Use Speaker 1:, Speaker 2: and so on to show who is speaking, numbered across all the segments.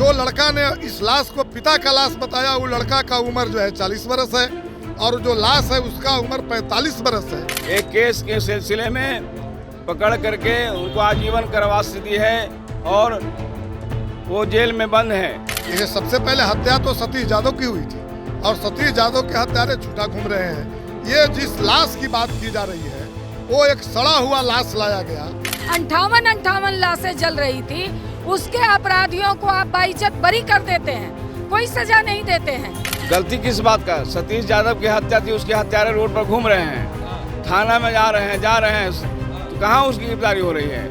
Speaker 1: जो लड़का ने इस लाश को पिता का लाश बताया, वो लड़का का उम्र जो है 40 वर्ष है और जो लाश है उसका उम्र 45 वर्ष है।
Speaker 2: एक केस के सिलसिले में पकड़ करके उनको आजीवन कारावास दी है और वो जेल में बंद है।
Speaker 1: ये सबसे पहले हत्या तो सतीश यादव की हुई थी और सतीश यादव के हत्यारे छूटा घूम रहे हैं। ये जिस लाश की बात की जा रही है वो एक सड़ा हुआ लाश लाया गया।
Speaker 3: 58 लाशें जल रही थी, उसके अपराधियों को आप बाइज्जत बरी कर देते हैं, कोई सजा नहीं देते हैं।
Speaker 2: गलती किस बात का? सतीश यादव की हत्या थी, उसके हत्यारे रोड पर घूम रहे हैं, थाना में जा रहे हैं तो कहाँ उसकी गिरफ्तारी हो रही है?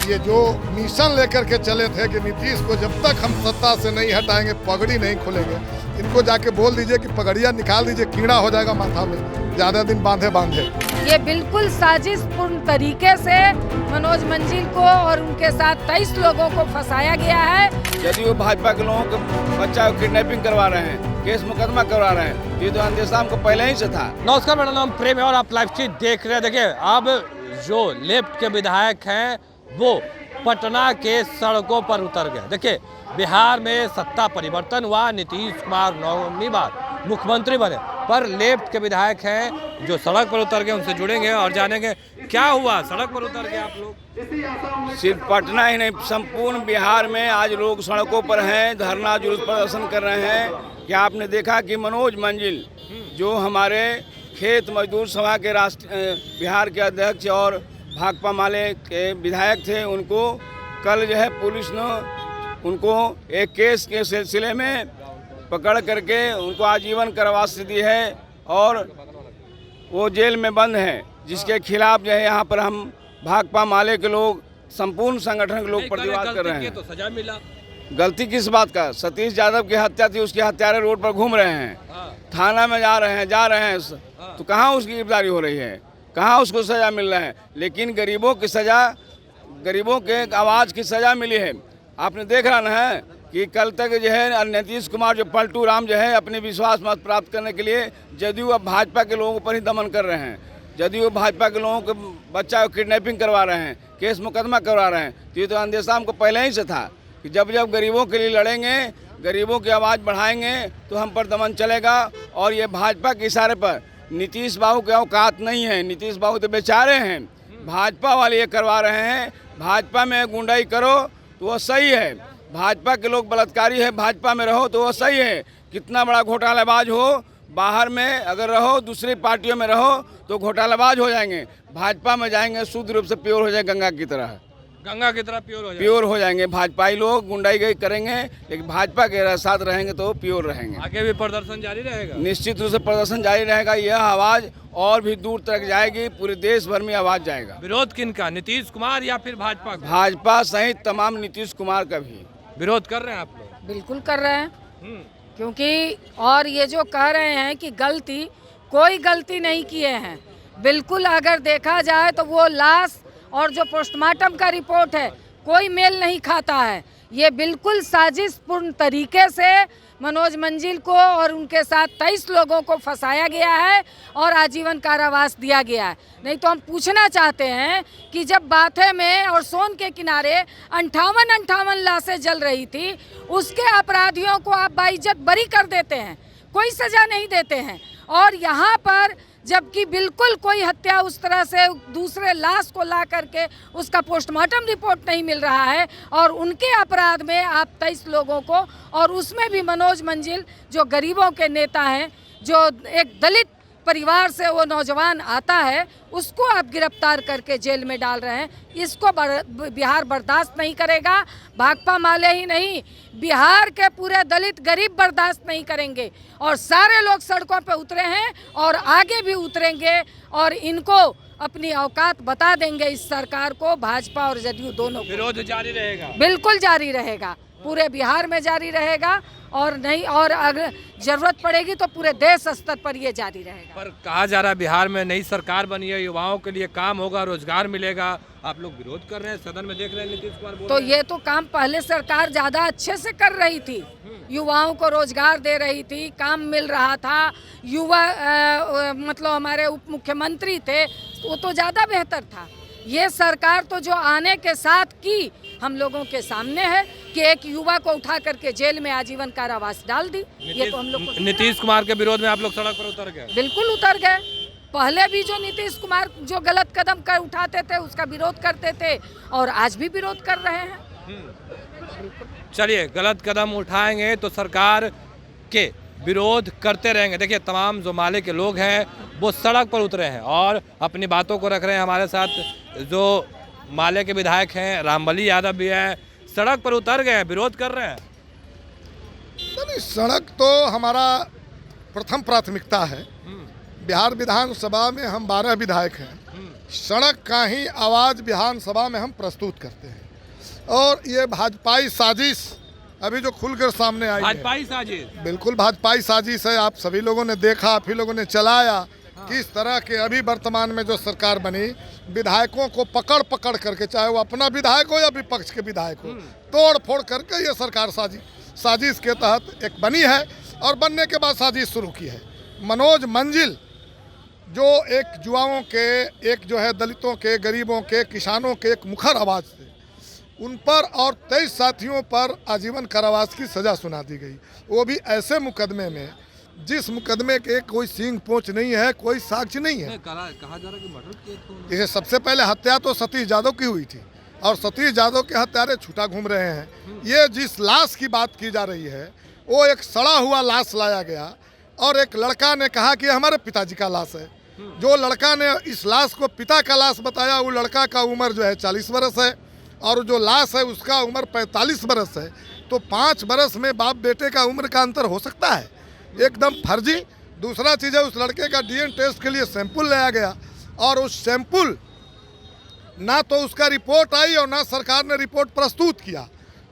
Speaker 1: ये जो मिशन लेकर के चले थे कि नीतीश को जब तक हम सत्ता से नहीं हटाएंगे पगड़ी नहीं खोलेंगे, इनको जाके बोल दीजिए कि पगड़िया निकाल दीजिए, कीड़ा हो जाएगा माथा में, ज्यादा दिन बांधे।
Speaker 3: ये बिल्कुल साजिशपूर्ण तरीके से मनोज मंजिल को और उनके साथ 23 लोगों को फंसाया गया है।
Speaker 2: यदि वो भाजपा के लोगों को बच्चा को किडनैपिंग करवा रहे हैं, केस मुकदमा करवा रहे हैं, ये तो अंदेशा हमको पहले ही से था।
Speaker 4: नमस्कार, मेरा नाम प्रेम है और आप लाइव चीज देख रहे हैं। देखिए, अब जो लेफ्ट के विधायक हैं वो पटना के सड़कों पर उतर गए। देखिए, बिहार में सत्ता परिवर्तन हुआ, नीतीश कुमार 9वीं बार मुख्यमंत्री बने, पर लेफ्ट के विधायक हैं जो सड़क पर उतर गए। उनसे जुड़ेंगे और जानेंगे क्या हुआ, सड़क पर उतर गए आप लोग।
Speaker 2: सिर्फ पटना ही नहीं, संपूर्ण बिहार में आज लोग सड़कों पर हैं, धरना जुलूस प्रदर्शन कर रहे हैं। क्या आपने देखा कि मनोज मंजिल जो हमारे खेत मजदूर सभा के बिहार के अध्यक्ष और भाकपा माले के विधायक थे, उनको कल जो है पुलिस ने उनको एक केस के सिलसिले में पकड़ करके उनको आजीवन कारावास दी है और वो जेल में बंद है, जिसके खिलाफ जो है यहाँ पर हम भाकपा माले के लोग, संपूर्ण संगठन के लोग प्रतिवाद कर रहे हैं।
Speaker 4: तो सजा मिला।
Speaker 2: गलती किस बात का? सतीश यादव की हत्या थी, उसके हत्यारे रोड पर घूम रहे हैं, थाना में जा रहे हैं तो कहाँ उसकी गिरफ्तारी हो रही है, कहाँ उसको सजा मिल रहा है? लेकिन गरीबों की सजा, गरीबों के आवाज़ की सजा मिली है। आपने देख रहा है कि कल तक जो है नीतीश कुमार जो पलटू राम जो है अपने विश्वास मत प्राप्त करने के लिए जदयू अब भाजपा के लोगों पर ही दमन कर रहे हैं, जदयू भाजपा के लोगों के बच्चा को किडनैपिंग करवा रहे हैं, केस मुकदमा करवा रहे हैं। तो ये तो अंदेशा हमको पहले ही से था कि जब गरीबों के लिए लड़ेंगे, गरीबों की आवाज़ बढ़ाएंगे तो हम पर दमन चलेगा। और ये भाजपा के इशारे पर नीतीश बाबू के औकात नहीं है, नीतीश बाबू तो बेचारे हैं, भाजपा वाले ये करवा रहे हैं। भाजपा में गुंडाई करो तो वो सही है, भाजपा के लोग बलात्कारी है, भाजपा में रहो तो वो सही है। कितना बड़ा घोटालाबाज हो, बाहर में अगर रहो, दूसरी पार्टियों में रहो तो घोटालाबाज हो जाएंगे, भाजपा में जाएंगे शुद्ध रूप से प्योर हो जाए, गंगा की तरह प्योर हो जाएंगे। भाजपाई लोग गुंडाई करेंगे लेकिन भाजपा के साथ रहेंगे तो प्योर रहेंगे।
Speaker 4: आगे भी प्रदर्शन जारी रहेगा,
Speaker 2: निश्चित रूप से प्रदर्शन जारी रहेगा। यह आवाज़ और भी दूर तक जाएगी, पूरे देश भर में आवाज़ जाएगा।
Speaker 4: विरोध किनका? नीतीश कुमार या फिर भाजपा?
Speaker 2: भाजपा सहित तमाम, नीतीश कुमार का भी
Speaker 4: विरोध कर रहे हैं आप लोग?
Speaker 3: बिल्कुल कर रहे हैं, क्योंकि और ये जो कह रहे हैं कि गलती, कोई गलती नहीं किए हैं। बिल्कुल अगर देखा जाए तो वो लाश और जो पोस्टमार्टम का रिपोर्ट है कोई मेल नहीं खाता है। ये बिल्कुल साजिशपूर्ण तरीके से मनोज मंजिल को और उनके साथ 23 लोगों को फंसाया गया है और आजीवन कारावास दिया गया है। नहीं तो हम पूछना चाहते हैं कि जब बाथे में और सोन के किनारे 58 लाशें जल रही थी, उसके अपराधियों को आप बाइज्जत बरी कर देते हैं, कोई सजा नहीं देते हैं। और यहाँ पर जबकि बिल्कुल कोई हत्या उस तरह से दूसरे लाश को ला करके उसका पोस्टमार्टम रिपोर्ट नहीं मिल रहा है और उनके अपराध में आप 23 लोगों को, और उसमें भी मनोज मंजिल जो गरीबों के नेता हैं, जो एक दलित परिवार से वो नौजवान आता है, उसको आप गिरफ्तार करके जेल में डाल रहे हैं। इसको बिहार बर्दाश्त नहीं करेगा। भाकपा माले ही नहीं, बिहार के पूरे दलित गरीब बर्दाश्त नहीं करेंगे और सारे लोग सड़कों पे उतरे हैं और आगे भी उतरेंगे और इनको अपनी औकात बता देंगे इस सरकार को, भाजपा और जदयू दोनों।
Speaker 4: विरोध जारी रहेगा?
Speaker 3: बिल्कुल जारी रहेगा, पूरे बिहार में जारी रहेगा और नहीं, और अगर जरूरत पड़ेगी तो पूरे देश स्तर पर ये जारी रहेगा।
Speaker 4: पर कहा जा रहा है बिहार में नई सरकार बनी है, युवाओं के लिए काम होगा, रोजगार मिलेगा, आप लोग विरोध कर रहे हैं, सदन में देख रहे हैं नीतीश कुमार बोल
Speaker 3: तो
Speaker 4: रहे हैं।
Speaker 3: ये तो काम पहले सरकार ज्यादा अच्छे से कर रही थी, युवाओं को रोजगार दे रही थी, काम मिल रहा था, युवा मतलब हमारे उप मुख्यमंत्री थे, वो तो ज्यादा बेहतर था। ये सरकार तो जो आने के साथ की हम लोगों के सामने है, कि एक युवा को उठा करके जेल में आजीवन कारावास डाल दी। ये तो हम लोग को
Speaker 4: नीतीश कुमार के विरोध में आप लोग सड़क पर उतर गए?
Speaker 3: बिल्कुल उतर गए। पहले भी जो नीतीश कुमार जो गलत कदम उठाते थे उसका विरोध करते थे और आज भी विरोध कर रहे हैं।
Speaker 4: चलिए, गलत कदम उठाएंगे तो सरकार के विरोध करते रहेंगे। देखिए, तमाम जो माले के लोग हैं वो सड़क पर उतरे हैं और अपनी बातों को रख रहे हैं। हमारे साथ जो माले के विधायक हैं रामबली यादव भी हैं, सड़क पर उतर गए हैं, विरोध कर रहे हैं।
Speaker 1: नहीं, सड़क तो हमारा प्रथम प्राथमिकता है। बिहार विधानसभा में हम 12 विधायक हैं। सड़क का ही आवाज़ विधानसभा में हम प्रस्तुत करते हैं और ये भाजपाई साजिश अभी जो खुलकर सामने आई है,
Speaker 4: भाजपाई साजिश,
Speaker 1: बिल्कुल भाजपाई साजिश है। आप सभी लोगों ने देखा, आप ही लोगों ने चलाया किस तरह के अभी वर्तमान में जो सरकार बनी, विधायकों को पकड़ पकड़ करके, चाहे वो अपना विधायक हो या विपक्ष के विधायक हो, तोड़ फोड़ करके ये सरकार साजिश के तहत एक बनी है और बनने के बाद साजिश शुरू की है। मनोज मंजिल जो एक युवाओं के, एक जो है दलितों के, गरीबों के, किसानों के एक मुखर आवाज़ थे, उन पर और 23 साथियों पर आजीवन कारावास की सज़ा सुना दी गई। वो भी ऐसे मुकदमे में जिस मुकदमे के कोई सींग पोंछ नहीं है, कोई साक्ष्य नहीं है।
Speaker 4: कहा जा रहा है कि मर्डर किए थे।
Speaker 1: जैसे सबसे पहले हत्या तो सतीश यादव की हुई थी और सतीश यादव के हत्यारे छूटा घूम रहे हैं। ये जिस लाश की बात की जा रही है वो एक सड़ा हुआ लाश लाया गया और एक लड़का ने कहा कि हमारे पिताजी का लाश है। जो लड़का ने इस लाश को पिता का लाश बताया, वो लड़का का उम्र जो है 40 बरस है और जो लाश है उसका उम्र 45 बरस है। तो 5 बरस में बाप बेटे का उम्र का अंतर हो सकता है? एकदम फर्जी। दूसरा चीज़ है, उस लड़के का डीएनए टेस्ट के लिए सैंपल लाया गया और उस सैंपल ना तो उसका रिपोर्ट आई और ना सरकार ने रिपोर्ट प्रस्तुत किया।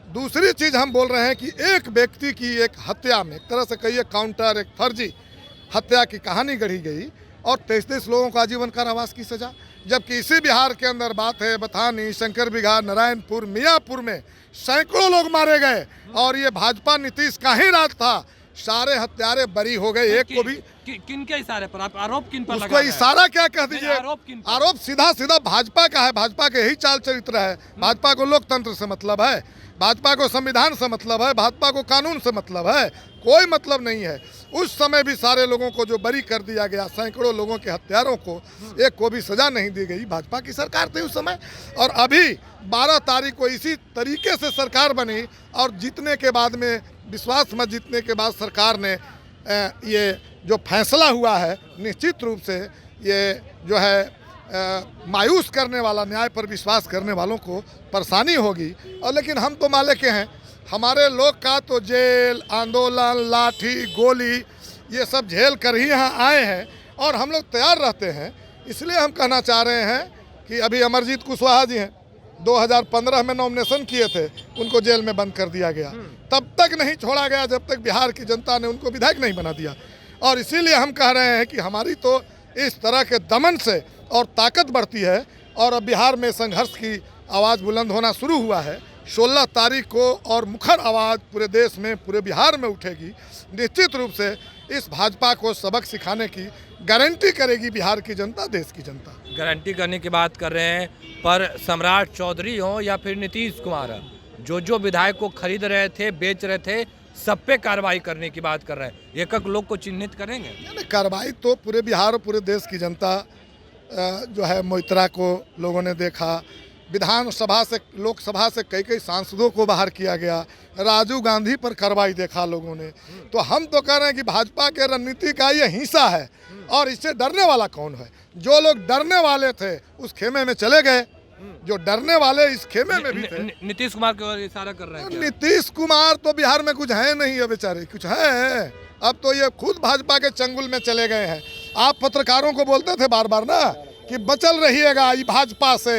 Speaker 1: दूसरी चीज़ हम बोल रहे हैं कि एक व्यक्ति की एक हत्या में, एक तरह से कहिए काउंटर, एक फर्जी हत्या की कहानी गढ़ी गई और 33 लोगों को आजीवन कारावास की सजा। जबकि इसी बिहार के अंदर बात है, बथानी, शंकर बिघा, नारायणपुर, मियाँपुर में सैकड़ों लोग मारे गए और ये भाजपा नीतीश का ही राज था। सारे हत्यारे बरी हो गए। एक को भी
Speaker 4: किन के इशारे पर आप आरोप किन पर लगा
Speaker 1: उसको
Speaker 4: रहे हैं?
Speaker 1: इशारा क्या कह दीजिए?
Speaker 4: आरोप
Speaker 1: सीधा सीधा भाजपा का है। भाजपा के यही चाल चरित्र है। भाजपा को लोकतंत्र से मतलब है, भाजपा को संविधान से मतलब है, भाजपा को कानून से मतलब है, कोई मतलब नहीं है। उस समय भी सारे लोगों को जो बरी कर दिया गया, सैकड़ों लोगों के हत्यारों को एक को भी सजा नहीं दी गई। भाजपा की सरकार थी उस समय। और अभी 12 तारीख को इसी तरीके से सरकार बनी और जीतने के बाद में, विश्वास मत जीतने के बाद सरकार ने ये जो फैसला हुआ है, निश्चित रूप से ये जो है मायूस करने वाला, न्याय पर विश्वास करने वालों को परेशानी होगी। और लेकिन हम तो माले के हैं, हमारे लोग का तो जेल, आंदोलन, लाठी, गोली ये सब झेल कर ही यहाँ आए हैं और हम लोग तैयार रहते हैं। इसलिए हम कहना चाह रहे हैं कि अभी अमरजीत कुशवाहा जी हैं, 2015 में नॉमिनेशन किए थे, उनको जेल में बंद कर दिया गया। तब तक नहीं छोड़ा गया जब तक बिहार की जनता ने उनको विधायक नहीं बना दिया। और इसीलिए हम कह रहे हैं कि हमारी तो इस तरह के दमन से और ताकत बढ़ती है और अब बिहार में संघर्ष की आवाज़ बुलंद होना शुरू हुआ है। 16 तारीख को और मुखर आवाज़ पूरे देश में, पूरे बिहार में उठेगी। निश्चित रूप से इस भाजपा को सबक सिखाने की गारंटी करेगी बिहार की जनता, देश की जनता।
Speaker 4: गारंटी करने की बात कर रहे हैं, पर सम्राट चौधरी हो या फिर नीतीश कुमार, जो विधायक को खरीद रहे थे, बेच रहे थे, सब पे कार्रवाई करने की बात कर रहे हैं। एक एक लोग को चिन्हित करेंगे।
Speaker 1: कार्रवाई तो पूरे बिहार और पूरे देश की जनता जो है, मोइत्रा को लोगों ने देखा, विधानसभा से, लोकसभा से कई सांसदों को बाहर किया गया, राजीव गांधी पर कार्रवाई देखा लोगों ने। तो हम तो कह रहे हैं कि भाजपा के रणनीति का ये हिस्सा है और इससे डरने वाला कौन है? जो लोग डरने वाले थे उस खेमे में चले गए, जो डरने वाले इस खेमे में भी थे।
Speaker 4: नीतीश कुमार की ओर इशारा कर रहे हैं।
Speaker 1: नीतीश कुमार तो बिहार में कुछ है नहीं है, बेचारे कुछ है। अब तो ये खुद भाजपा के चंगुल में चले गए हैं। आप पत्रकारों को बोलते थे बार बार ना कि बचल रहिएगा ये भाजपा से,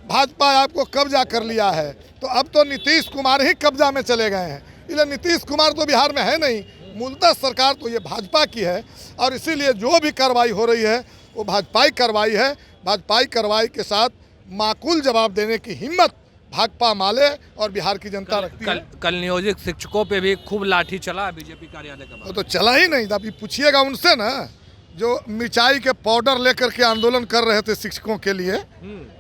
Speaker 1: भाजपा आपको कब्जा कर लिया है। तो अब तो नीतीश कुमार ही कब्जा में चले गए हैं। इसलिए नीतीश कुमार तो बिहार में है नहीं, मूलतः सरकार तो ये भाजपा की है और इसीलिए जो भी कार्रवाई हो रही है वो भाजपाई कार्रवाई है। भाजपाई कार्रवाई के साथ माकूल जवाब देने की हिम्मत भाकपा माले और बिहार की जनता रखती है।
Speaker 4: कल नियोजित शिक्षकों पे भी खूब लाठी चला बीजेपी कार्यालय का।
Speaker 1: वो तो चला ही नहीं था। अभी पूछिएगा उनसे ना, जो मिर्चाई के पाउडर लेकर के आंदोलन कर रहे थे शिक्षकों के लिए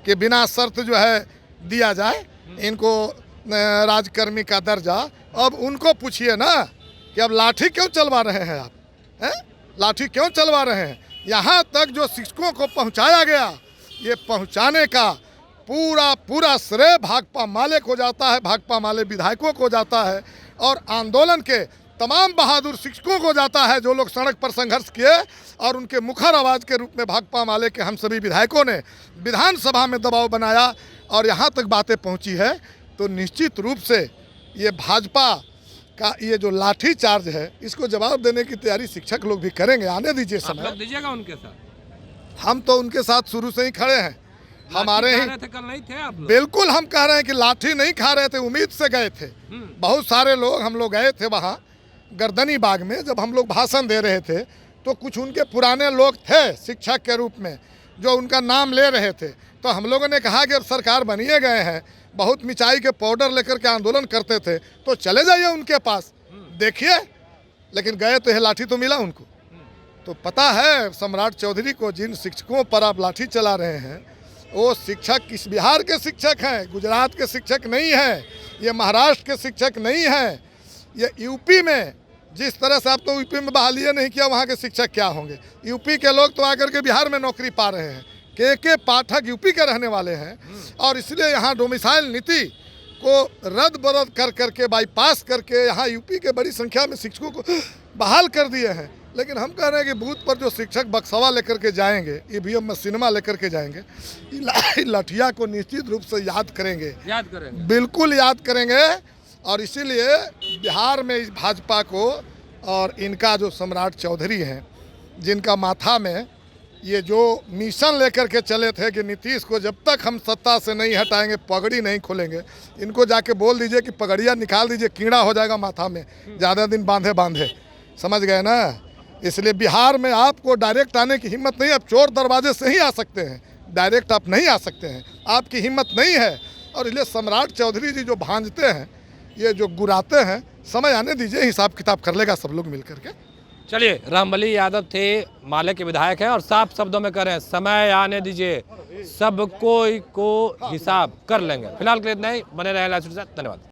Speaker 1: कि बिना शर्त जो है दिया जाए, इनको राजकर्मी का दर्जा। अब उनको पूछिए ना कि अब लाठी क्यों चलवा रहे हैं आप, हैं? लाठी क्यों चलवा रहे हैं? यहाँ तक जो शिक्षकों को पहुँचाया गया, ये पहुँचाने का पूरा श्रेय भाकपा माले को जाता है, भाकपा माले विधायकों को जाता है और आंदोलन के तमाम बहादुर शिक्षकों को जाता है, जो लोग सड़क पर संघर्ष किए और उनके मुखर आवाज़ के रूप में भाकपा माले के हम सभी विधायकों ने विधानसभा में दबाव बनाया और यहाँ तक बातें पहुँची है। तो निश्चित रूप से ये भाजपा का ये जो लाठी चार्ज है, इसको जवाब देने की तैयारी शिक्षक लोग भी करेंगे। आने दीजिए
Speaker 4: आप
Speaker 1: समय,
Speaker 4: लोग दीजिएगा उनके साथ।
Speaker 1: हम तो उनके साथ शुरू से ही खड़े हैं। हमारे ही
Speaker 4: कल नहीं थे आप लोग?
Speaker 1: बिल्कुल हम कह रहे हैं कि लाठी नहीं खा रहे थे, उम्मीद से गए थे। बहुत सारे लोग, हम लोग गए थे वहाँ गर्दनी बाग में, जब हम लोग भाषण दे रहे थे तो कुछ उनके पुराने लोग थे शिक्षक के रूप में जो उनका नाम ले रहे थे। तो हम लोगों ने कहा कि अब सरकार बनिए गए हैं, बहुत मिचाई के पाउडर लेकर के आंदोलन करते थे, तो चले जाइए उनके पास, देखिए। लेकिन गए तो यह लाठी तो मिला उनको। तो पता है सम्राट चौधरी को, जिन शिक्षकों पर आप लाठी चला रहे हैं वो शिक्षक किस बिहार के शिक्षक हैं, गुजरात के शिक्षक नहीं हैं, ये महाराष्ट्र के शिक्षक नहीं हैं, ये यूपी में जिस तरह से आप तो यूपी में बहाली नहीं किया, वहाँ के शिक्षक क्या होंगे। यूपी के लोग तो आकर के बिहार में नौकरी पा रहे हैं। के पाठक यूपी के रहने वाले हैं और इसलिए यहाँ डोमिसाइल नीति को रद्द बरद कर करके बाईपास करके यहाँ यूपी के बड़ी संख्या में शिक्षकों को बहाल कर दिए हैं। लेकिन हम कह रहे हैं कि बूथ पर जो शिक्षक बक्सवा लेकर के जाएंगे, ईवीएम मशीनमा लेकर के जाएंगे, लाठिया को निश्चित रूप से याद करेंगे, बिल्कुल याद करेंगे। और इसीलिए बिहार में इस भाजपा को और इनका जो सम्राट चौधरी हैं, जिनका माथा में ये जो मिशन लेकर के चले थे कि नीतीश को जब तक हम सत्ता से नहीं हटाएंगे पगड़ी नहीं खोलेंगे, इनको जाके बोल दीजिए कि पगड़ियाँ निकाल दीजिए, कीड़ा हो जाएगा माथा में, ज़्यादा दिन बांधे बांधे, समझ गए ना। इसलिए बिहार में आपको डायरेक्ट आने की हिम्मत नहीं, आप चोर दरवाजे से ही आ सकते हैं, डायरेक्ट आप नहीं आ सकते हैं, आपकी हिम्मत नहीं है। और इसलिए सम्राट चौधरी जी जो भांजते हैं, ये जो गुराते हैं, समय आने दीजिए, हिसाब किताब कर लेगा सब लोग मिल करके।
Speaker 4: चलिए, रामबली यादव थे, माले के विधायक हैं और साफ शब्दों में कह रहे हैं समय आने दीजिए, सब कोई को हिसाब कर लेंगे। फिलहाल के लिए इतना ही, बने रहे लाइव के साथ, धन्यवाद।